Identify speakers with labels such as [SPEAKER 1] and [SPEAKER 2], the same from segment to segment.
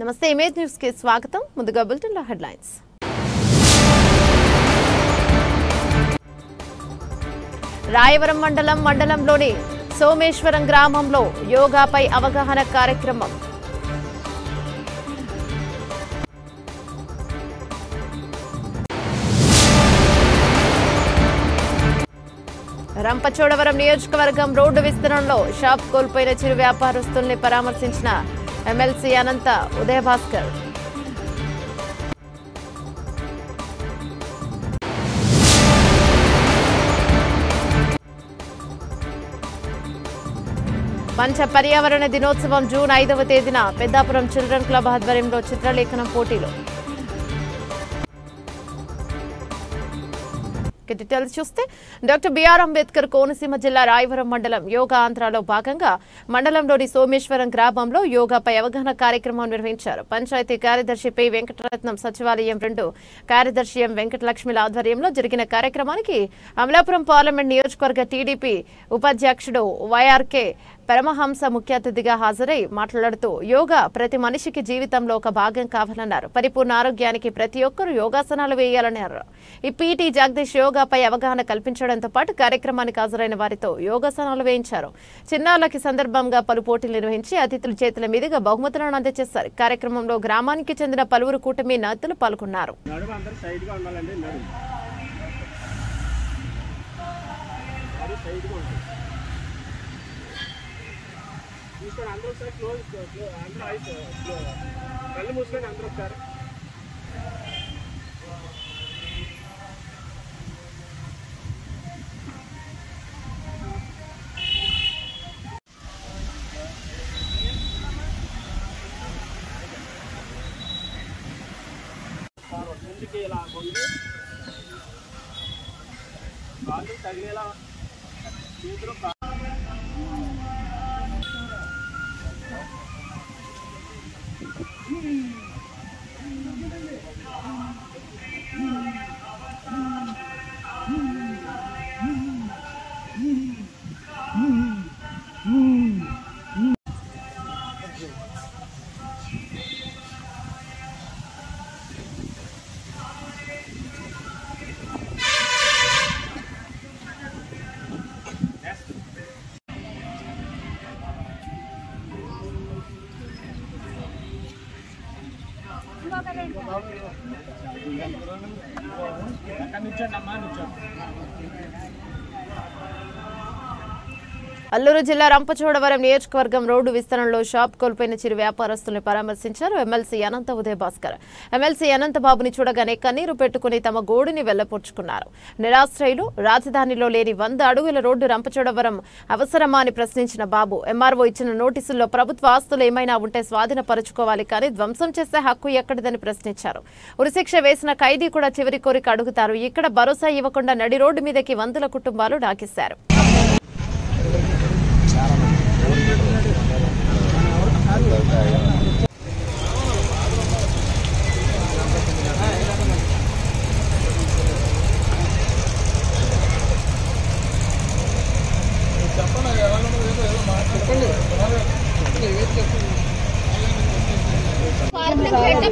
[SPEAKER 1] నమస్తే image news కి స్వాగతం. ముందుగా బులెటిన్ లో హెడ్లైన్స్. రాయవరం మండలంలోని సోమేశ్వరం గ్రామంలో యోగాపై అవగాహన కార్యక్రమం. రంపచోడవరం నియోజకవర్గం రోడ్డు విస్తరణలో షాప్ కోల్పోయిన చిరు వ్యాపారస్తుల్ని పరామర్శించిన ఎమ్మెల్సీ అనంత ఉదయభాస్కర్. పంచ పర్యావరణ దినోత్సవం జూన్ 5వ తేదీన పెద్దాపురం చిల్డ్రన్ క్లబ్ ఆధ్వర్యంలో చిత్రలేఖనం పోటీలు. డీటెయిల్స్ చూస్తే డాక్టర్ బిఆర్ అంబేద్కర్ కోనసీమ జిల్లా రాయవరం మండలం యోగా ఆంధ్రాలో భాగంగా మండలంలోని సోమేశ్వరం గ్రామంలో యోగాపై అవగాహన కార్యక్రమం నిర్వహించారు. పంచాయతీ కార్యదర్శి పి వెంకటరత్నం, సచివాలయం 2 కార్యదర్శి ఎం వెంకటలక్ష్మిల ఆధ్వర్యంలో జరిగిన కార్యక్రమానికి అమలాపురం పార్లమెంట్ నియోజకవర్గ టీడీపీ ఉపాధ్యక్షుడు వైఆర్కే పరమహంస ముఖ్య అతిథిగా హాజరై మాట్లాడుతూ యోగా ప్రతి మనిషికి జీవితంలో ఒక భాగం కావాలన్నారు. పరిపూర్ణ ఆరోగ్యానికి ప్రతి ఒక్కరూ యోగాసనాలు వేయాలన్నారు. ఈ పీటీ జగదీష్ యోగాపై అవగాహన కల్పించడంతో పాటు కార్యక్రమానికి హాజరైన వారితో యోగాసనాలు వేయించారు. చిన్నారులకి సందర్భంగా పలు పోటీలు నిర్వహించి అతిథుల చేతుల మీదుగా బహుమతులను అందజేశారు. కార్యక్రమంలో గ్రామానికి చెందిన పలువురు కూటమి నేతలు పాల్గొన్నారు.
[SPEAKER 2] అందరూ ఒకసారి అందరూ ఐస్ కళ్ళు మూసుకొని అందరూ ఒకసారి ముందుకి ఇలా కొండి కాళ్ళు తగిలేలా చేతులు
[SPEAKER 1] అల్లూరు జిల్లా రంపచోడవరం నియోజకవర్గం రోడ్డు విస్తరణలో షాప్ కోల్పోయిన చిరు వ్యాపారస్తుల్ని పరామర్శించారు ఎమ్మెల్సీ అనంత ఉదయభాస్కర్. ఎమ్మెల్సీ అనంత బాబుని చూడగానే కన్నీరు పెట్టుకుని తమ గోడుని వెళ్లపొచ్చుకున్నారు. నిరాశ్రయులు రాజధానిలో లేని 100 అడుగుల రోడ్డు రంపచోడవరం అవసరమా అని ప్రశ్నించిన బాబు, ఎంఆర్ఓ ఇచ్చిన నోటీసుల్లో ప్రభుత్వ ఆస్తులు ఏమైనా ఉంటే స్వాధీనపరుచుకోవాలి, కానీ ధ్వంసం చేసే హక్కు ఎక్కడిదని ప్రశ్నించారు. ఉరిశిక్ష వేసిన ఖైదీ కూడా చివరి కోరిక అడుగుతారు. ఇక్కడ భరోసా ఇవ్వకుండా నడి రోడ్డు మీదకి 100ల కుటుంబాలు డాకిశారు.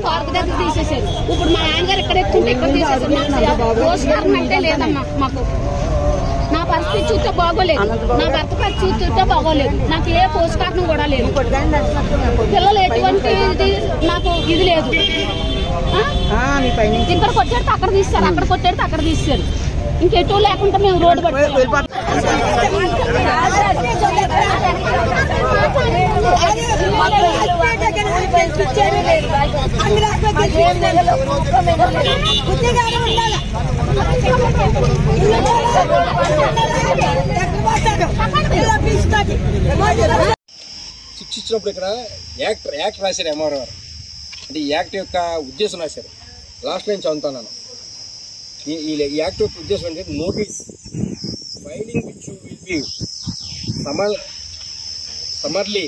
[SPEAKER 3] పార్క్ దగ్గర తీసేసారు. ఇప్పుడు మా నాన్నగారు ఎక్కడ ఎక్కుంటే ఎక్కడ తీసేసారు. పోస్టుకారం అంటే లేదమ్మా మాకు. నా పరిస్థితి చూస్తే బాగోలేదు, నా భర్త పరిస్థితి చూస్తే బాగోలేదు, నాకు ఏ పోస్టుకారం కూడా లేదు. పిల్లలు ఎటువంటి నాకు ఇది లేదు. ఇక్కడ కొట్టాడితే అక్కడ తీస్తారు, అక్కడ కొట్టాడితే అక్కడ తీస్తారు. ఇంకెటూ లేకుండా మేము రోడ్డు పట్టుకుంటాం.
[SPEAKER 2] శిక్షించినప్పుడు ఇక్కడ యాక్ట్ రాశారు ఎంఆర్ఓ గారు. అంటే ఈ యాక్ట్ యొక్క ఉద్దేశం రాశారు. లాస్ట్ లైన్ చదువుతున్నాను. ఈ యాక్ట్ యొక్క ఉద్దేశం అంటే notice filing which will be summarily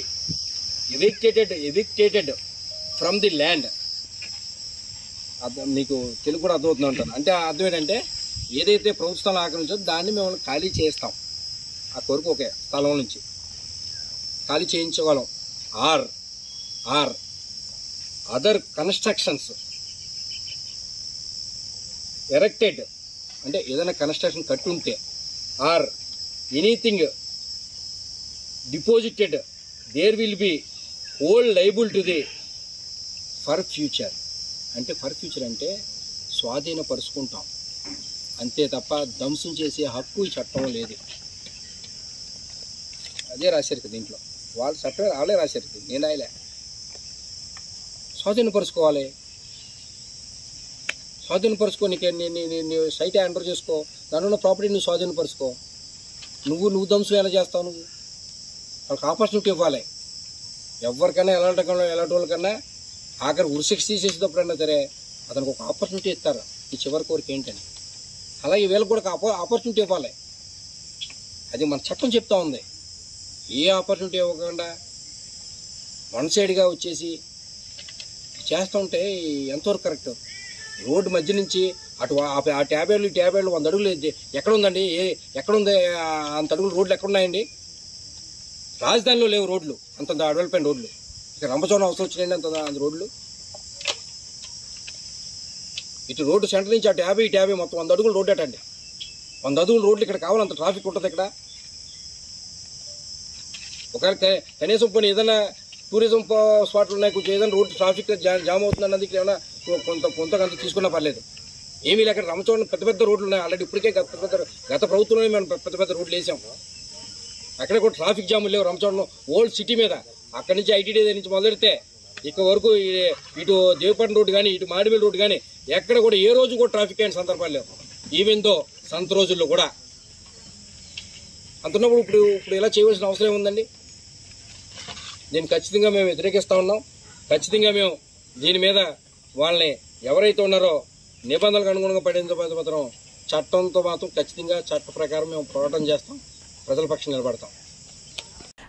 [SPEAKER 2] evicted from the land. మీకు తెలుగు కూడా అర్థమవుతుంది అంటాను. అంటే అర్థం ఏంటంటే ఏదైతే ప్రభుత్వ స్థలం ఆక్రమించో దాన్ని మేము ఖాళీ చేస్తాం. ఆ కొరకు ఒకే స్థలం నుంచి ఖాళీ చేయించగలం. ఆర్ అదర్ కన్స్ట్రక్షన్స్ ఎరెక్టెడ్ అంటే ఏదైనా కన్స్ట్రక్షన్ కట్టుంటే or anything deposited there will be whole liable to the forfeiture. అంటే ఫర్ ఫ్యూచర్ అంటే స్వాధీనపరుచుకుంటాం అంతే తప్ప ధ్వంసం చేసే హక్కు ఈ చట్టంలో లేదు. అదే రాశారు దీంట్లో, వాళ్ళు చట్టం వాళ్ళే రాశారు, నేను రాయలే. స్వాధీనపరుచుకోవాలి, స్వాధీనపరుచుకో, నీ సైట్ హ్యాండర్ చేసుకో, దానిలో ఉన్న ప్రాపర్టీ నువ్వు స్వాధీనపరుచుకో. నువ్వు ధ్వంసం ఎలా చేస్తావు? నువ్వు వాళ్ళకి ఆపర్చునిటీ ఇవ్వాలి. ఎవరికైనా ఎలాంటి వాళ్ళకన్నా ఆఖరి ఉరిశిక్ష తీసేసేటప్పుడన్నా సరే అతనికి ఒక ఆపర్చునిటీ ఇస్తారు, ఈ చివరి కోరిక ఏంటని. అలాగే వీళ్ళకి కూడా ఆపర్చునిటీ ఇవ్వాలి. అది మన చట్టం చెప్తా ఉంది. ఏ ఆపర్చునిటీ ఇవ్వకుండా వన్ సైడ్గా వచ్చేసి చేస్తూ ఉంటే ఎంతవరకు కరెక్ట్? రోడ్డు మధ్య నుంచి అటు ఆ ట్యాబేళ్ళు 100 అడుగులు ఎక్కడ ఉందండి? ఎక్కడుంది అంత అడుగులు రోడ్లు ఎక్కడున్నాయండి? రాజధానిలో లేవు రోడ్లు, అంత అడవులపైన రోడ్లు. ఇక రంపచోడవరం అవసరం వచ్చినాయండి అంత రోడ్లు. ఇటు రోడ్డు సెంటర్ నుంచి అటు 50 మొత్తం 100 అడుగులు రోడ్డు అటండి. 100 అడుగులు రోడ్లు ఇక్కడ కావాలంత ట్రాఫిక్ ఉంటుంది ఇక్కడ. ఒకవేళ కనీసం పోనీ ఏదైనా టూరిజం స్పాట్లు ఉన్నాయి, కొంచెం ఏదైనా రోడ్డు ట్రాఫిక్ జామ్ అవుతుందన్నది ఏమైనా కొంతకంత తీసుకున్నా పర్లేదు. ఏమీ లేక రంపచోడవరం పెద్ద రోడ్లు ఉన్నాయి ఆల్రెడీ. ఇప్పటికే గత ప్రభుత్వంలోనే మేము పెద్ద రోడ్లు వేసాం. అక్కడ కూడా ట్రాఫిక్ జాములు లేవు రంపచోడవరం ఓల్డ్ సిటీ మీద. అక్కడి నుంచి ఐటీడీ నుంచి మొదలెడితే ఇక్కడ వరకు ఇటు దేవపట్నం రోడ్డు కానీ ఇటు మాడిమిల్ రోడ్డు కానీ ఎక్కడ కూడా ఏ రోజు కూడా ట్రాఫిక్ అయిన సందర్భాలు లేవు. ఈవెన్ దో సంత రోజుల్లో కూడా. అంటున్నప్పుడు ఇప్పుడు ఇలా చేయవలసిన అవసరం ఏముందండి? దీన్ని ఖచ్చితంగా మేము వ్యతిరేకిస్తూ ఉన్నాం. ఖచ్చితంగా మేము దీని మీద వాళ్ళని ఎవరైతే ఉన్నారో నిబంధనలకు అనుగుణంగా పడిన చట్టంతో మాత్రం ఖచ్చితంగా చట్ట ప్రకారం మేము పోరాటం చేస్తాం, ప్రజల పక్షం నిలబడతాం.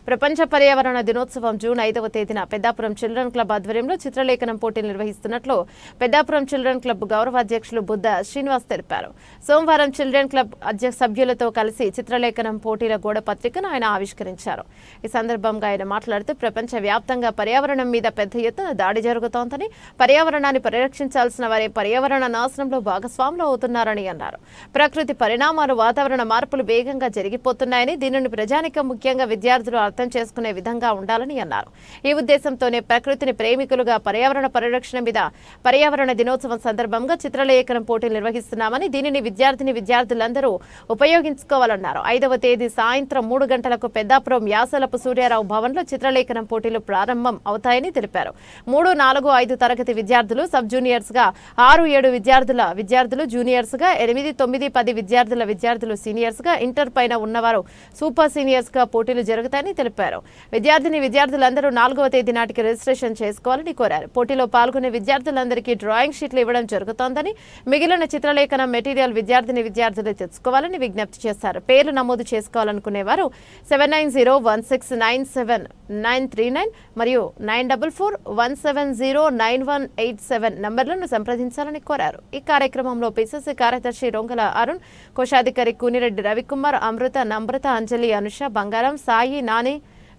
[SPEAKER 1] ప్రపంచ పర్యావరణ దినోత్సవం జూన్ 5వ తేదీన పెద్దాపురం చిల్డ్రన్ క్లబ్ ఆధ్వర్యంలో చిత్రలేఖనం పోటీలు నిర్వహిస్తున్నట్లు పెద్దాపురం చిల్డ్రన్ క్లబ్ గౌరవ అధ్యక్షులు బుద్ధ శ్రీనివాస్ తెలిపారు. సోమవారం చిల్డ్రన్ క్లబ్ సభ్యులతో కలిసి చిత్రలేఖనం పోటీల గోడ పత్రికను ఆయన ఆవిష్కరించారు. ఈ సందర్భంగా ఆయన మాట్లాడుతూ ప్రపంచ వ్యాప్తంగా పర్యావరణం మీద పెద్ద ఎత్తున దాడి జరుగుతోందని, పర్యావరణాన్ని పరిరక్షించాల్సిన వారే పర్యావరణ నాశనంలో భాగస్వాములు అవుతున్నారని అన్నారు. ప్రకృతి పరిణామాలు, వాతావరణ మార్పులు వేగంగా జరిగిపోతున్నాయని, దీనిని ప్రజానికం ముఖ్యంగా విద్యార్థులు అర్థం చేసుకునే విధంగా ఉండాలని అన్నారు. ఈ ఉద్దేశంతోనే ప్రకృతిని ప్రేమికులుగా పర్యావరణ పరిరక్షణ మీద పర్యావరణ దినోత్సవం సందర్భంగా చిత్రలేఖనం పోటీలు నిర్వహిస్తున్నామని, దీనిని విద్యార్థులందరూ ఉపయోగించుకోవాలన్నారు. 5వ తేదీ సాయంత్రం 3 గంటలకు పెద్దాపురం యాసలపు సూర్యారావు భవన్లో చిత్రలేఖనం పోటీలు ప్రారంభం అవుతాయని తెలిపారు. 3, 4, 5 తరగతి విద్యార్థులు, సబ్ జూనియర్స్ గా 6, 7 విద్యార్థులు జూనియర్స్ గా, 8, 9, 10 విద్యార్థులు సీనియర్స్ గా, ఇంటర్ పైన ఉన్నవారు సూపర్ సీనియర్స్ గా పోటీలు జరుగుతాయని తెలిపారు. విద్యార్థులందరూ 4వ తేదీ నాటికి రిజిస్ట్రేషన్ చేసుకోవాలని కోరారు. పోటీలో పాల్గొనే విద్యార్థులందరికీ డ్రాయింగ్ షీట్లు ఇవ్వడం జరుగుతోందని, మిగిలిన చిత్రలేఖన మెటీరియల్ విద్యార్థులు తెచ్చుకోవాలని విజ్ఞప్తి చేశారు. పేర్లు నమోదు చేసుకోవాలనుకునేవారు 7901697939 మరియు 9441709187 నంబర్లను సంప్రదించాలని కోరారు. ఈ కార్యక్రమంలో పిసిసి కార్యదర్శి రొంగల అరుణ్, కోశాధికారి కూనిరెడ్డి రవికుమార్, అమృత, నమ్రత, అంజలి, అనుష, బంగారం, సాయి, నాని,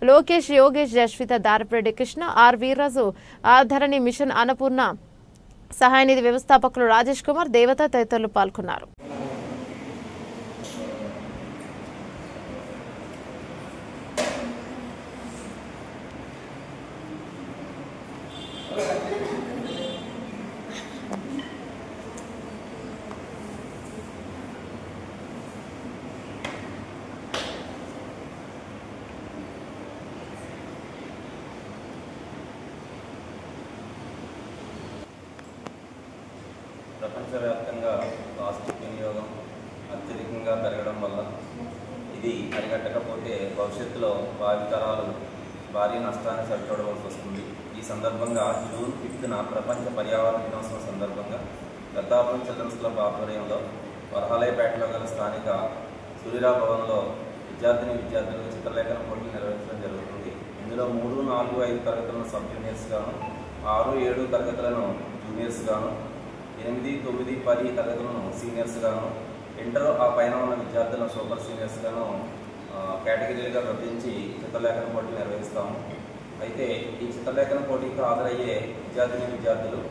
[SPEAKER 1] లోకేష్, యోగేష్, జస్విత, దారపరెడ్డి కృష్ణ, ఆర్ వీర్రాజు, ఆధరణి మిషన్ అన్నపూర్ణ సహాయనిధి వ్యవస్థాపకులు రాజేష్ కుమార్, దేవత తదితరులు పాల్గొన్నారు.
[SPEAKER 4] ప్రపంచవ్యాప్తంగా ప్లాస్టిక్ వినియోగం అత్యధికంగా పెరగడం వల్ల ఇది అరికట్టకపోతే భవిష్యత్తులో భావితరాలు భారీ నష్టాన్ని సరిచూడవలసి వస్తుంది. ఈ సందర్భంగా జూన్ 5న ప్రపంచ పర్యావరణ దినోత్సవం సందర్భంగా పెద్దాపురం చిల్డ్రన్స్ క్లబ్ ఆధ్వర్యంలో వరహాలయపేటలో గల స్థానిక సూర్యరావు భవన్లో విద్యార్థులకు చిత్రలేఖన పోటీలు నిర్వహించడం జరుగుతుంది. ఇందులో 3, 4, 5 తరగతులను సబ్ జూనియర్స్ గాను, 6, 7 తరగతులను జూనియర్స్ గాను, 8, 9, 10 తరగతులను సీనియర్స్ గాను, ఇంటర్ ఆ పైన ఉన్న విద్యార్థులను సూపర్ సీనియర్స్ గాను కేటగిరీలుగా విభజించి చిత్రలేఖన పోటీలు నిర్వహిస్తాము. అయితే ఈ చిత్రలేఖన పోటీకి హాజరయ్యే విద్యార్థులు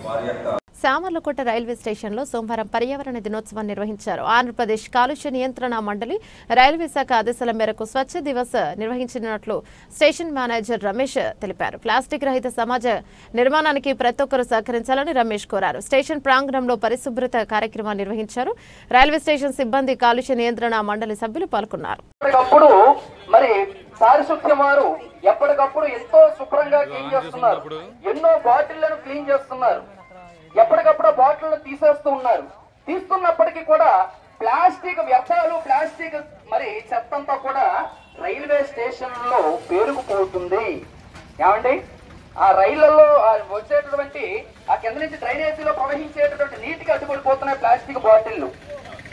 [SPEAKER 4] వారి యొక్క
[SPEAKER 1] సామర్లకోట రైల్వే స్టేషన్లో సోమవారం పర్యావరణ దినోత్సవం నిర్వహించారు. ఆంధ్రప్రదేశ్ కాలుష్య నియంత్రణ మండలి రైల్వే శాఖ ఆదేశాల మేరకు స్వచ్ఛ దివస్ నిర్వహించినట్లు స్టేషన్ మేనేజర్ రమేష్ తెలిపారు. ప్లాస్టిక్ రహిత సమాజ నిర్మాణానికి ప్రతి ఒక్కరూ సహకరించాలని రమేష్ కోరారు. స్టేషన్ ప్రాంగణంలో పరిశుభ్రత కార్యక్రమాన్ని నిర్వహించారు. రైల్వే స్టేషన్ సిబ్బంది, కాలుష్య నియంత్రణ మండలి సభ్యులు పాల్గొన్నారు.
[SPEAKER 5] పారిశుద్ధ్యం వారు ఎప్పటికప్పుడు ఎంతో శుభ్రంగా క్లీన్ చేస్తున్నారు. ఎన్నో బాటిళ్లను క్లీన్ చేస్తున్నారు. ఎప్పటికప్పుడు బాటిళ్లను తీసేస్తూ ఉన్నారు. తీస్తున్నప్పటికీ కూడా ప్లాస్టిక్ వ్యర్థాలు, ప్లాస్టిక్ చెత్త అంతా కూడా రైల్వే స్టేషన్ లో పేరుకుపోతుంది. ఏమండి, ఆ రైళ్లలో వచ్చేటటువంటి ఆ కింద నుంచి డ్రైనేజీలో ప్రవహించేటటువంటి నీటికి అడ్డుపడిపోతున్నాయి ప్లాస్టిక్ బాటిళ్లు,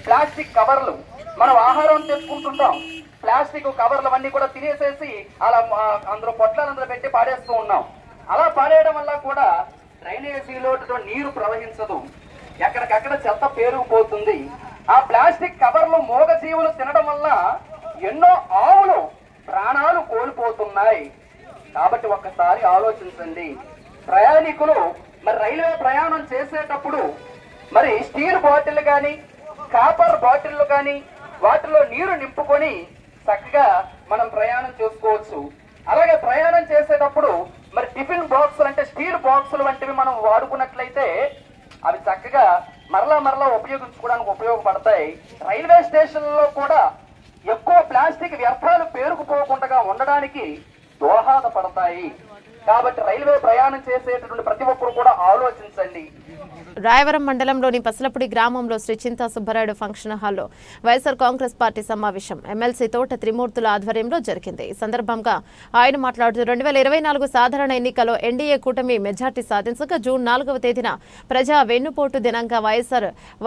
[SPEAKER 5] ప్లాస్టిక్ కవర్లు. మనం ఆహారం తెచ్చుకుంటుంటాం, ప్లాస్టిక్ కవర్లు అన్ని కూడా తినేసేసి అలా అందులో పొట్లాలు అందులో పెట్టి పాడేస్తూ ఉన్నాం. అలా పాడేయడం వల్ల కూడా డ్రైనేజీలో నీరు ప్రవహించదు, ఎక్కడికక్కడ చెత్త పేరుకుపోతుంది. ఆ ప్లాస్టిక్ కవర్లు మూగజీవులు తినడం వల్ల ఎన్నో ఆవులు ప్రాణాలు కోల్పోతున్నాయి. కాబట్టి ఒక్కసారి ఆలోచించండి. ప్రయాణికులు రైల్వే ప్రయాణం చేసేటప్పుడు స్టీల్ బాటిల్ కానీ, కాపర్ బాటిల్ కానీ వాటిలో నీరు నింపుకొని చక్కగా మనం ప్రయాణం చేసుకోవచ్చు. అలాగే ప్రయాణం చేసేటప్పుడు టిఫిన్ బాక్సులు అంటే స్టీల్ బాక్సులు వంటివి మనం వాడుకున్నట్లయితే అవి చక్కగా మరలా ఉపయోగించుకోవడానికి ఉపయోగపడతాయి. రైల్వే స్టేషన్లో కూడా ఎక్కువ ప్లాస్టిక్ వ్యర్థాలు పేరుకుపోకుండా ఉండడానికి దోహదపడతాయి. కాబట్టి రైల్వే ప్రయాణం చేసేటటువంటి ప్రతి ఒక్కరు కూడా ఆలోచించండి.
[SPEAKER 1] రాయవరం మండలంలోని పసలపూడి గ్రామంలో శ్రీ చింతా సుబ్బరాయుడు ఫంక్షన్ హాల్లో వైఎస్ఆర్ కాంగ్రెస్ పార్టీ సమావేశం ఎమ్మెల్సీ తోట త్రిమూర్తుల ఆధ్వర్యంలో జరిగింది. ఈ సందర్భంగా ఆయన మాట్లాడుతూ 2024 సాధారణ ఎన్నికల్లో ఎన్డీఏ కూటమి మెజార్టీ సాధించగా జూన్ 4వ తేదీన ప్రజా వెన్నుపోటు దినంగా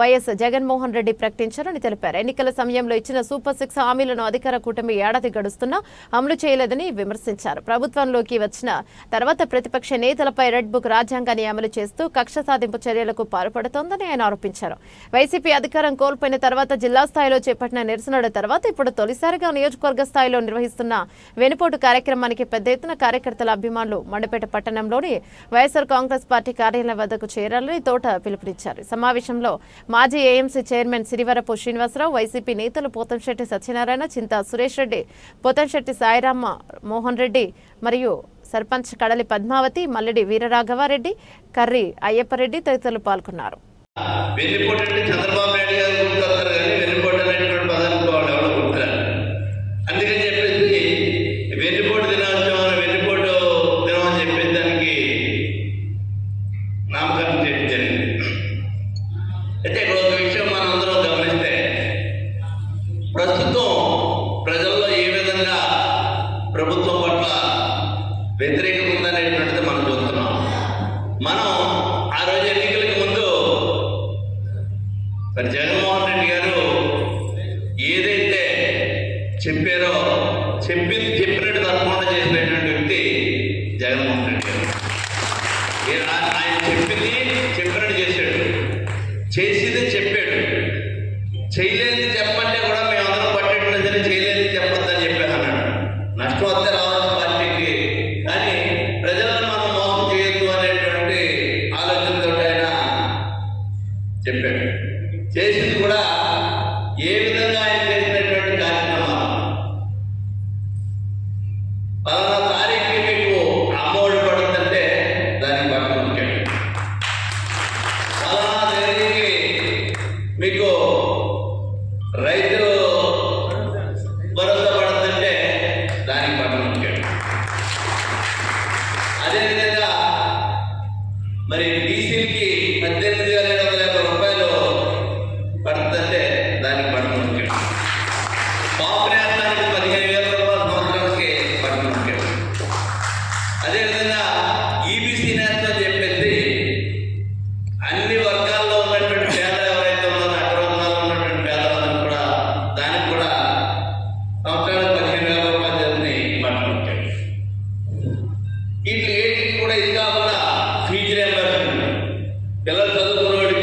[SPEAKER 1] వైఎస్ జగన్మోహన్ రెడ్డి ప్రకటించారని తెలిపారు. ఎన్నికల సమయంలో ఇచ్చిన సూపర్ 6 హామీలను అధికార కూటమి ఏడాది గడుస్తున్నా అమలు చేయలేదని విమర్శించారు. ప్రభుత్వంలోకి వచ్చిన తర్వాత ప్రతిపక్ష నేతలపై రెడ్ బుక్ రాజ్యాంగాన్ని అమలు చేస్తూ కక్ష సాధింపు చర్యలకు పాల్పడుతోందని ఆయన ఆరోపించారు. వైసీపీ అధికారం కోల్పోయిన తర్వాత జిల్లా స్థాయిలో చేపట్టిన నిరసనల తర్వాత ఇప్పుడు తొలిసారిగా నియోజకవర్గ స్థాయిలో నిర్వహిస్తున్న వెనుపోటు కార్యక్రమానికి పెద్ద ఎత్తున కార్యకర్తల అభిమానులు మండపేట పట్టణంలోని వైఎస్ఆర్ కాంగ్రెస్ పార్టీ కార్యాలయం వద్దకు చేరాలని తోట పిలుపునిచ్చారు. సమావేశంలో మాజీ ఏఎంసీ చైర్మన్ సిరివరపు శ్రీనివాసరావు, వైసీపీ నేతలు పోతంశెట్టి సత్యనారాయణ, చింతా సురేష్ రెడ్డి, పోతంశెట్టి సాయిరామ మోహన్ రెడ్డి మరియు సర్పంచ్ కడలి పద్మావతి, మల్లెడి వీరరాఘవారెడ్డి, కర్రి అయ్యప్పరెడ్డి తదితరులు పాల్గొన్నారు.
[SPEAKER 6] వ్యతిరేకత ఉందనేటువంటిది మనం చూస్తున్నాం. మనం ఆ రోజు ఎన్నికలకు ముందు జగన్మోహన్ రెడ్డి గారు ఏదైతే చెప్పారో చెప్పినట్టు తప్పకుండా చేసినటువంటి వ్యక్తి జగన్మోహన్ రెడ్డి గారు. ఆయన చెప్పినట్టు చేశాడు, చేసేదే చెప్పాడు. చేయలేని చెప్పంటే కూడా మేమందరం పట్టేట్టున్నదని చేయలేని చెప్పొద్దని చెప్పాను అన్నాడు. నష్టం వస్తే రావాల్సిన పార్టీకి, కానీ ప్రజలను మనం మోసం చేయొద్దు అనేటువంటి ఆలోచనతో ఆయన చెప్పాడు. చేసింది కూడా ఏ విధంగా ఆయన చేసినటువంటి కార్యక్రమాలు, పలానా తారీఖుకి మీకు అమ్మఒడి పడుతుందంటే దానికి పక్కన ఉంటాడు. పలానా తేదీకి మీకు రైతు భరోసా పడుతుందంటే దానికి పక్కన ఉంటాడు. అదేవిధంగా మరి బీసీలకి 18,750 రూపాయలు పడుతుందంటే దానికి పక్కన ఉంటాడు. పాపు నేస్తానికి 15,000 రూపాయలు సంవత్సరానికి పక్కన ఉంటాడు. అదేవిధంగా ఈబీసీ నేస్తం అని చెప్పేసి అన్ని వర్గాల్లో ఉన్నటువంటి పేదలు ఎవరైతే ఉన్నారో అగ్రవర్గాల్లో ఉన్నటువంటి పేదలందరూ కూడా దానికి కూడా సంవత్సరానికి 15,000 రూపాయలు చేసి పక్కన ఉంటాడు. వీటికి కూడా ఇది కాకుండా ఫీజు రియంబర్స్మెంట్, పిల్లలు చదువుకున్న వాడికి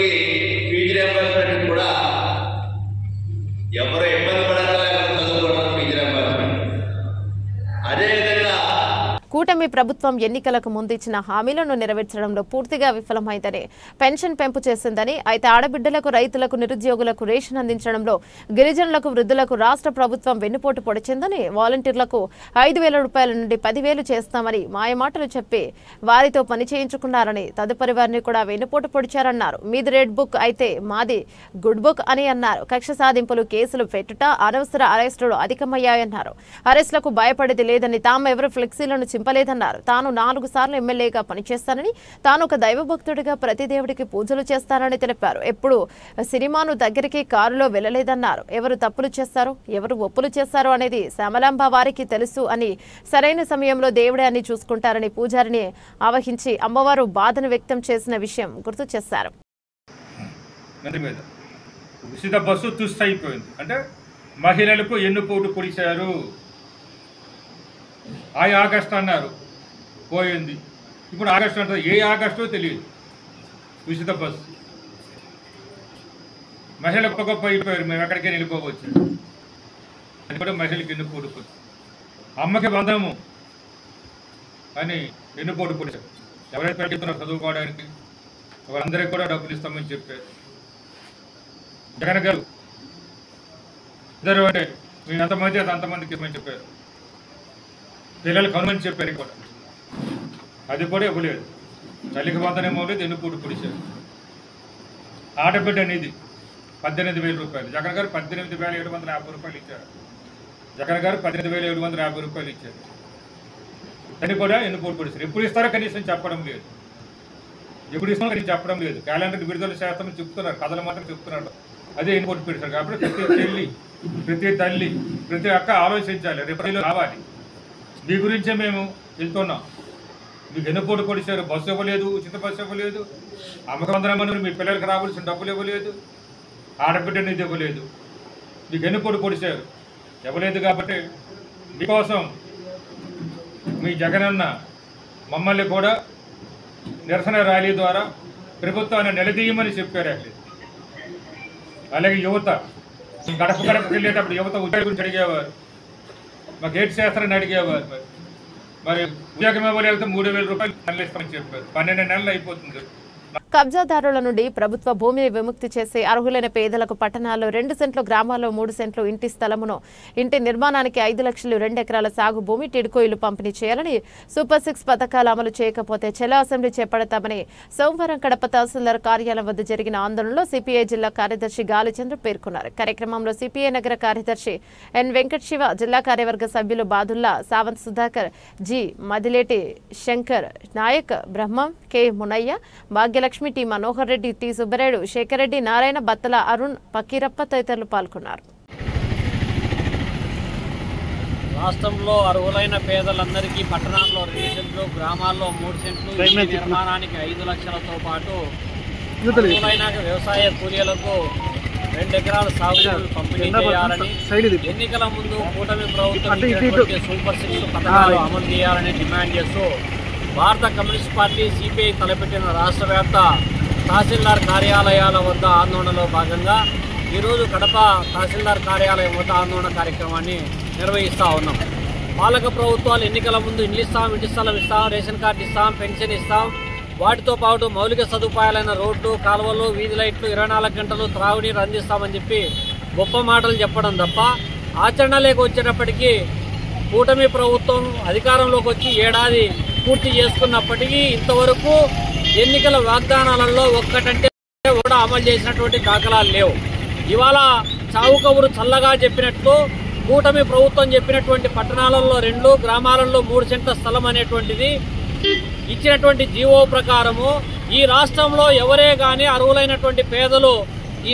[SPEAKER 1] కూటమి ప్రభుత్వం ఎన్నికలకు ముందు ఇచ్చిన హామీలను నెరవేర్చడంలో పూర్తిగా విఫలమైందని, పెన్షన్ పెంపు చేసిందని, అయితే ఆడబిడ్డలకు, రైతులకు, నిరుద్యోగులకు రేషన్ అందించడంలో, గిరిజనులకు, వృద్ధులకు రాష్ట్ర ప్రభుత్వం వెన్నుపోటు పొడిచిందని, వాలంటీర్లకు 5,000 రూపాయల నుండి 10,000 చేస్తామని మాయమాటలు చెప్పి వారితో పని చేయించుకున్నారని, తదుపరి వారిని కూడా వెన్నుపోటు పొడిచారన్నారు. మీది రెడ్ బుక్ అయితే మాది గుడ్ బుక్ అని అన్నారు. కక్ష సాధింపులు, కేసులు పెట్టుట, అనవసర అరెస్టులు అధికమయ్యాయన్నారు. అరెస్టులకు భయపడేది లేదని, తాము ఎవరు ఫ్లెక్సీలను చింపలేదన్నారు. తాను 4 సార్లు ఎమ్మెల్యేగా పనిచేస్తానని, తాను ఒక దైవభక్తుడిగా ప్రతి దేవుడికి పూజలు చేస్తానని తెలిపారు. ఎప్పుడు సినిమాను దగ్గరికి కారులో వెళ్లలేదన్నారు. ఎవరు తప్పులు చేస్తారో, ఎవరు ఒప్పులు చేస్తారో అనేది శ్యామలాంబ వారికి తెలుసు అని, సరైన సమయంలో దేవుడే అని చూసుకుంటారని పూజారిని ఆవహించి అమ్మవారు బాధను వ్యక్తం చేసిన విషయం గుర్తు చేశారు.
[SPEAKER 7] ఉచిత బస్సు తుస్సు అయిపోయింది అంటే మహిళలకు ఎన్నుపోటు పొడిచారు. ఆగస్టు అన్నారు, పోయింది. ఇప్పుడు ఆగస్టు అంటారు, ఏ ఆగస్టో తెలియదు. ఉచిత బస్సు మహిళలకు గొప్ప అయిపోయారు, మేము ఎక్కడికైనా వెళ్ళిపోవచ్చు. అది కూడా మహిళలకు ఎన్నుపోటు పొడి. అమ్మకి బంధము అని ఎన్నుపోటు పొడిచారు. ఎవరైతే పెడుతున్నారు చదువుకోవడానికి వాళ్ళందరికీ కూడా డబ్బులు ఇస్తామని చెప్పారు. జగన్ గారు ఇద్దరు అంటే మేము ఎంతమంది అది అంతమందికి ఇవ్వమని చెప్పారు. పిల్లలు కనుమని చెప్పారు కూడా, అది కూడా ఇవ్వలేదు. తల్లికి వందనేమో లేదు, ఎన్నుపోటు పొడిచారు. ఆడబిడ్డ నిధి 18,000 రూపాయలు, జగన్ గారు 18,750 రూపాయలు ఇచ్చారు. జగన్ గారు 18,750 రూపాయలు ఇచ్చారు. దాన్ని కూడా ఎన్నుపోటు పొడిచారు. ఎప్పుడు ఇస్తారో కనీసం చెప్పడం లేదు. ఎప్పుడు ఇస్తారో కనీసం చెప్పడం లేదు. క్యాలెండర్ విడుదల చేస్తామని చెప్తున్నారు, కథలు మాత్రం చెప్తున్నారు. అదే ఎన్నుపోటు పెడతారు. కాబట్టి ప్రతి చెల్లి, ప్రతి తల్లి, ప్రతి అక్క ఆలోచించాలి. రేపు రావాలి. మీ గురించే మేము వెళ్తున్నాం. మీకు ఎన్నుపోటు పొడిచారు. బస్సు ఇవ్వలేదు, ఉచిత బస్సు ఇవ్వలేదు, అమ్మక వందనమని మీ పిల్లలకు రావాల్సిన డబ్బులు ఇవ్వలేదు, ఆడబిడ్డ నిధి ఇవ్వలేదు. మీకు ఎన్నుపోటు పొడిచారు. ఇవ్వలేదు కాబట్టి మీకోసం మీ జగనన్న మమ్మల్ని కూడా నిరసన ర్యాలీ ద్వారా ప్రభుత్వాన్ని నిలదీయమని చెప్పారు. అలాగే యువత గడప గడపకి వెళ్ళేటప్పుడు యువత ఉద్యోగం గురించి అడిగేవారు, మాకు ఏటి చేస్తారని అడిగేవారు. మరి ఉద్యోగం ఇవ్వలేకపోతే 3,000 రూపాయలు నెలలు ఇస్తామని చెప్పారు. 12 నెలలు అయిపోతుంది.
[SPEAKER 1] కబ్జాదారుల నుండి ప్రభుత్వ భూమిని విముక్తి చేసి అర్హులైన పేదలకు పట్టణాల్లో 2 సెంట్లు, గ్రామాల్లో 3 సెంట్లు ఇంటి స్థలమును, ఇంటి నిర్మాణానికి 5 లక్షలు, 2 ఎకరాల సాగు భూమి, టిడ్కో ఇల్లు పంపిణీ చేయాలని, సూపర్ 6 పథకాలు అమలు చేయకపోతే చెలో అసెంబ్లీ చేపడతామని సోమవారం కడప తహసీల్దార్ కార్యాలయం వద్ద జరిగిన ఆందోళనలో సిపిఐ జిల్లా కార్యదర్శి గాలిచంద్ర పేర్కొన్నారు. కార్యక్రమంలో సిపిఐ నగర కార్యదర్శి ఎన్ వెంకట శివ, జిల్లా కార్యవర్గ సభ్యులు Badulla, Sawant Sudhakar, G Madileti Shankar Nayak, Brahmam, K Munayya, Bhagyalakshmi, T Manohar Reddy, T Subbareddy, Shekhar Reddy, Narayana, Battala Arun, Pakirappa తదితరులు పాల్గొన్నారు.
[SPEAKER 8] రాష్ట్రంలో అర్హులైన పేదలందరికీ పట్టణాల్లో 2 సెంట్లు, గ్రామాల్లో 3 సెంట్లు, నిర్మాణానికి 5 లక్షలతో పాటు అర్హులైన వ్యవసాయ కూలీలకు 2 ఎకరాల సాగు పంపిణీ చేయాలని, ఎన్నికల ముందు కూటమి ప్రభుత్వం సూపర్ 6 పథకాలు అమలు చేయాలని డిమాండ్ చేస్తూ భారత కమ్యూనిస్ట్ పార్టీ సిపిఐ తలపెట్టిన రాష్ట్ర వ్యాప్త తహసీల్దార్ కార్యాలయాల వద్ద ఆందోళనలో భాగంగా ఈరోజు కడప తహసీల్దార్ కార్యాలయం వద్ద ఆందోళన కార్యక్రమాన్ని నిర్వహిస్తూ ఉన్నాం. పాలక ప్రభుత్వాలు ఎన్నికల ముందు ఇండ్లు ఇస్తాం, ఇంటి స్థలం ఇస్తాం, రేషన్ కార్డు ఇస్తాం, పెన్షన్ ఇస్తాం, వాటితో పాటు మౌలిక సదుపాయాలైన రోడ్లు, కాలువలు, వీధి లైట్లు, 24 గంటలు త్రాగునీరు అందిస్తామని చెప్పి గొప్ప మాటలు చెప్పడం తప్ప ఆచరణలోకి వచ్చేటప్పటికీ కూటమి ప్రభుత్వం అధికారంలోకి వచ్చి ఏడాది పూర్తి చేసుకున్నప్పటికీ ఇంతవరకు ఎన్నికల వాగ్దానాలలో ఒక్కటంటే కూడా అమలు చేసినటువంటి దాఖలాలు లేవు. ఇవాళ చావు కబురు చల్లగా చెప్పినట్లు కూటమి ప్రభుత్వం చెప్పినటువంటి పట్టణాలలో 2, గ్రామాలలో 3 సెంట్ల స్థలం అనేటువంటిది ఇచ్చినటువంటి జీవో ప్రకారము ఈ రాష్ట్రంలో ఎవరే గాని అర్హులైనటువంటి పేదలు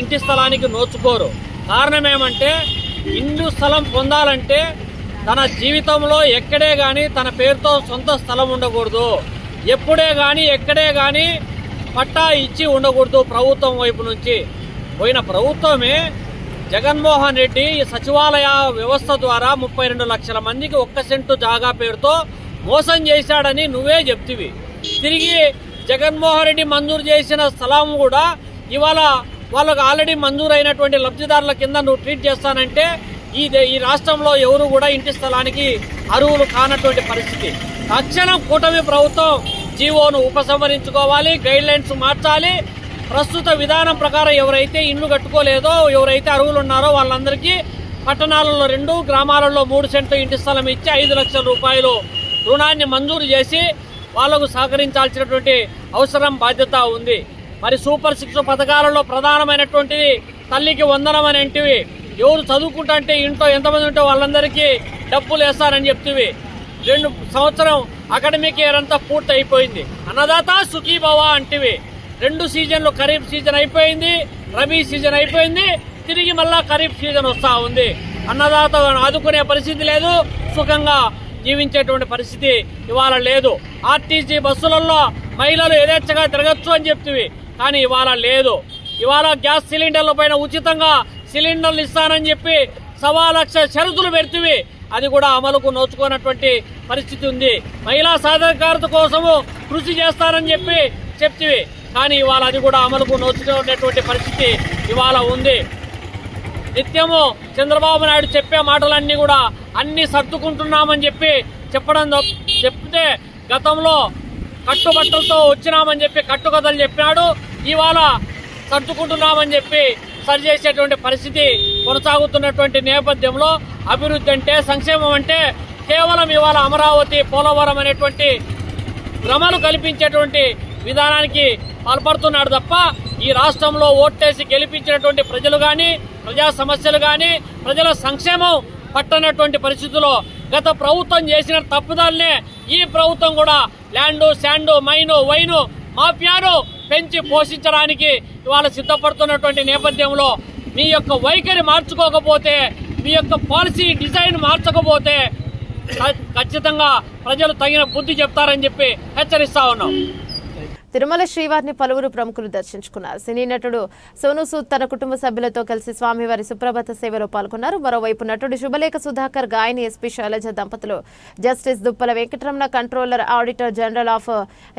[SPEAKER 8] ఇంటి స్థలానికి నోచుకోరు. కారణం ఏమంటే ఇల్లు స్థలం పొందాలంటే తన జీవితంలో ఎక్కడే గాని తన పేరుతో సొంత స్థలం ఉండకూడదు, ఎప్పుడే గాని ఎక్కడే గాని పట్టా ఇచ్చి ఉండకూడదు. ప్రభుత్వం వైపు నుంచి పోయిన ప్రభుత్వమే జగన్మోహన్ రెడ్డి సచివాలయ వ్యవస్థ ద్వారా 32 లక్షల మందికి 1 సెంటు జాగా పేరుతో మోసం చేశాడని నువ్వే చెప్తివి. తిరిగి జగన్మోహన్ రెడ్డి మంజూరు చేసిన స్థలం కూడా ఇవాళ వాళ్ళకు ఆల్రెడీ మంజూరైనటువంటి లబ్ధిదారుల కింద నువ్వు ట్రీట్ చేస్తానంటే ఈ రాష్ట్రంలో ఎవరు కూడా ఇంటి స్థలానికి అర్హులు కానటువంటి పరిస్థితి. తక్షణం కూటమి ప్రభుత్వం జీవోను ఉపసంహరించుకోవాలి, గైడ్ లైన్స్ మార్చాలి. ప్రస్తుత విధానం ప్రకారం ఎవరైతే ఇల్లు కట్టుకోలేదో, ఎవరైతే అర్హులు ఉన్నారో వాళ్ళందరికీ పట్టణాలలో 2, గ్రామాలలో 3 సెంట్లు ఇంటి స్థలం ఇచ్చి 5 లక్షల రూపాయలు రుణాన్ని మంజూరు చేసి వాళ్లకు సహకరించాల్సినటువంటి అవసరం, బాధ్యత ఉంది. మరి సూపర్ 6 పథకాలలో ప్రధానమైనటువంటిది తల్లికి వందనం అనేటివి. ఎవరు చదువుకుంటే ఇంట్లో ఎంతమంది ఉంటే వాళ్ళందరికీ డబ్బులు వేస్తారని చెప్తివి. 2 సంవత్సరం అకాడమిక్ ఇయర్ అంతా పూర్తి అయిపోయింది. అన్నదాత సుఖీభవ అంటివి. 2 సీజన్లు, ఖరీఫ్ సీజన్ అయిపోయింది, రబీ సీజన్ అయిపోయింది, తిరిగి మళ్ళా ఖరీఫ్ సీజన్ వస్తా ఉంది. అన్నదాత ఆదుకునే పరిస్థితి లేదు, సుఖంగా జీవించేటువంటి పరిస్థితి ఇవాళ లేదు. ఆర్టీసీ బస్సులలో మహిళలు యథేచ్ఛగా తిరగచ్చు అని చెప్తివి, కానీ ఇవాళ లేదు. ఇవాళ గ్యాస్ సిలిండర్ల పైన ఉచితంగా సిలిండర్లు ఇస్తానని చెప్పి 1.25 లక్ష షరతులు పెడితివి, అది కూడా అమలుకు నోచుకున్నటువంటి పరిస్థితి ఉంది. మహిళా సాధికారత కోసము కృషి చేస్తానని చెప్పి చెప్తివి, కానీ ఇవాళ అది కూడా అమలుకు నోచుకునేటువంటి పరిస్థితి ఇవాళ ఉంది. నిత్యము చంద్రబాబు నాయుడు చెప్పే మాటలన్నీ కూడా అన్ని సర్దుకుంటున్నామని చెప్పి చెప్తే గతంలో కట్టుబట్టలతో వచ్చినామని చెప్పి కట్టుకథలు చెప్పినాడు. ఇవాళ సర్దుకుంటున్నామని చెప్పి సరిచేసేటువంటి పరిస్థితి కొనసాగుతున్నటువంటి నేపథ్యంలో అభివృద్ధి అంటే, సంక్షేమం అంటే కేవలం ఇవాళ అమరావతి, పోలవరం అనేటువంటి భ్రమలు కల్పించేటువంటి విధానానికి పాల్పడుతున్నాడు తప్ప ఈ రాష్ట్రంలో ఓట్టేసి గెలిపించినటువంటి ప్రజలు గాని, ప్రజా సమస్యలు గాని, ప్రజల సంక్షేమం పట్టనటువంటి పరిస్థితుల్లో గత ప్రభుత్వం చేసిన తప్పుదాలనే ఈ ప్రభుత్వం కూడా ల్యాండు, శాండు, మైను, వైను మాఫియాను పెంచి పోషించడానికి ఇవాళ సిద్ధపడుతున్నటువంటి నేపథ్యంలో మీ యొక్క వైఖరి మార్చుకోకపోతే, మీ యొక్క పాలసీ డిజైన్ మార్చకపోతే ఖచ్చితంగా ప్రజలు తగిన బుద్ధి చెప్తారని చెప్పి హెచ్చరిస్తా ఉన్నాం.
[SPEAKER 1] తిరుమల శ్రీవారిని పలువురు ప్రముఖులు దర్శించుకున్నారు. సినీ నటుడు సోనూ సూద్ తన కుటుంబ సభ్యులతో కలిసి స్వామివారి సుప్రభాత సేవలో పాల్గొన్నారు. మరోవైపు నటుడు శుభలేఖ సుధాకర్, గాయని ఎస్పీ శైలజ దంపతులు, justice Duppala Venkataramana, controller auditor general of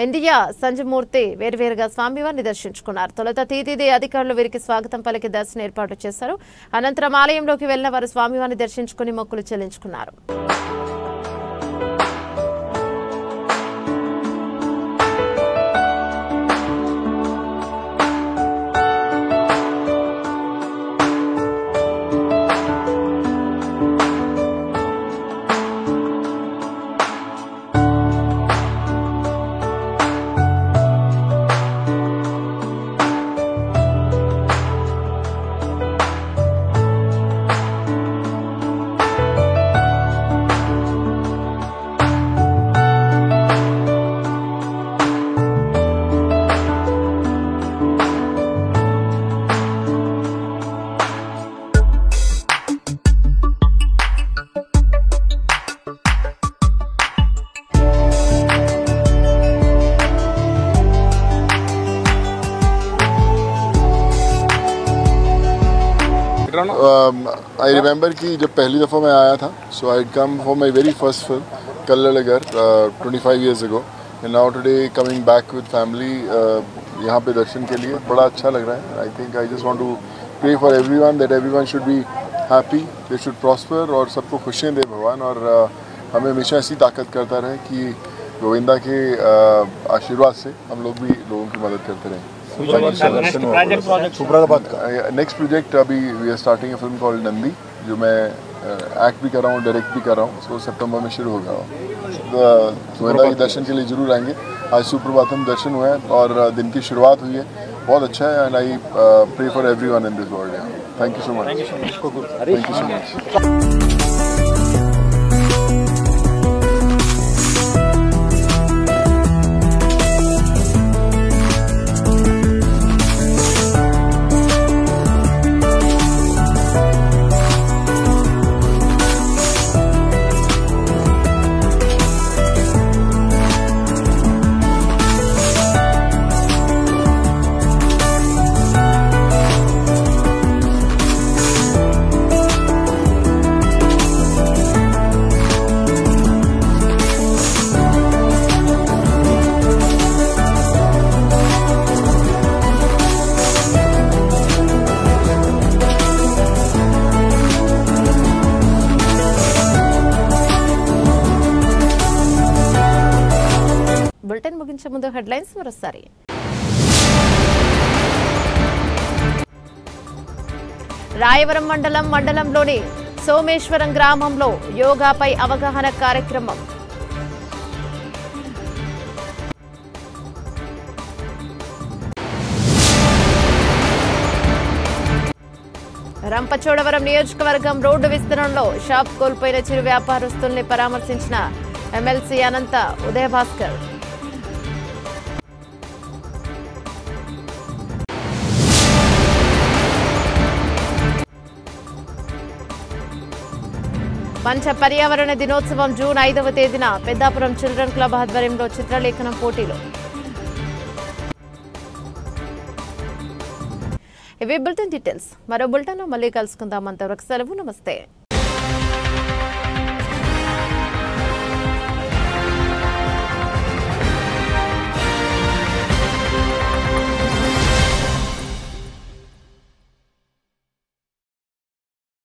[SPEAKER 1] India Sanjamurthy వేర్వేరుగా స్వామివారిని దర్శించుకున్నారు. తొలుత టీటీడీ అధికారులు వీరికి స్వాగతం పలికి దర్శన ఏర్పాటు చేశారు. అనంతరం ఆలయంలోకి వెళ్లిన వారు స్వామివారిని దర్శించుకుని మొక్కులు చెల్లించుకున్నారు.
[SPEAKER 9] I remember कि जब पहली दफ़ा मैं आया था, so I had come for my very first film, Kallalagar, 25 years ago, and now today coming back with family, यहाँ पे दर्शन के लिए बड़ा अच्छा लग रहा है. I think I just want to pray for everyone that everyone should be happy, they should prosper और सबको खुशियाँ दे भगवान और हमें हमेशा ऐसी ताकत करता रहे कि गोविंदा के आशीर्वाद से हम लोग भी लोगों की मदद करते रहें. नेक्स्ट प्रोजेक्ट अभी we are starting a film called Nandi, जो मैं एक्ट भी कर रहा हूँ, डायरेक्ट भी कर रहा हूँ. सो सितंबर में शुरू होगा. गोविंदा के दर्शन के लिए जरूर आएंगे. आज सुप्रभातम दर्शन हुए हैं और दिन की शुरुआत हुई है, बहुत अच्छा है. And I pray for everyone in this world. Thank you so much. Thank you so much.
[SPEAKER 1] ముందు హెడ్లైన్స్ మరోసారి. రాయవరం మండలంలోని సోమేశ్వరం గ్రామంలో యోగాపై అవగాహన కార్యక్రమం. రంపచోడవరం నియోజకవర్గం రోడ్డు విస్తరణలో షాప్ కోల్పోయిన చిరు వ్యాపారస్తుల్ని పరామర్శించిన ఎమ్మెల్సీ అనంత ఉదయభాస్కర్. పంచ పర్యావరణ దినోత్సవం జూన్ 5వ తేదీన పెద్దాపురం చిల్డ్రన్ క్లబ్ ఆధ్వర్యంలో చిత్రలేఖనం పోటీలు. ఇవి బులెటిన్ డీటెయిల్స్. మరో బులెటిన్లో మళ్ళీ కలుసుకుందాం. అంతవరకు సెలవు. నమస్తే.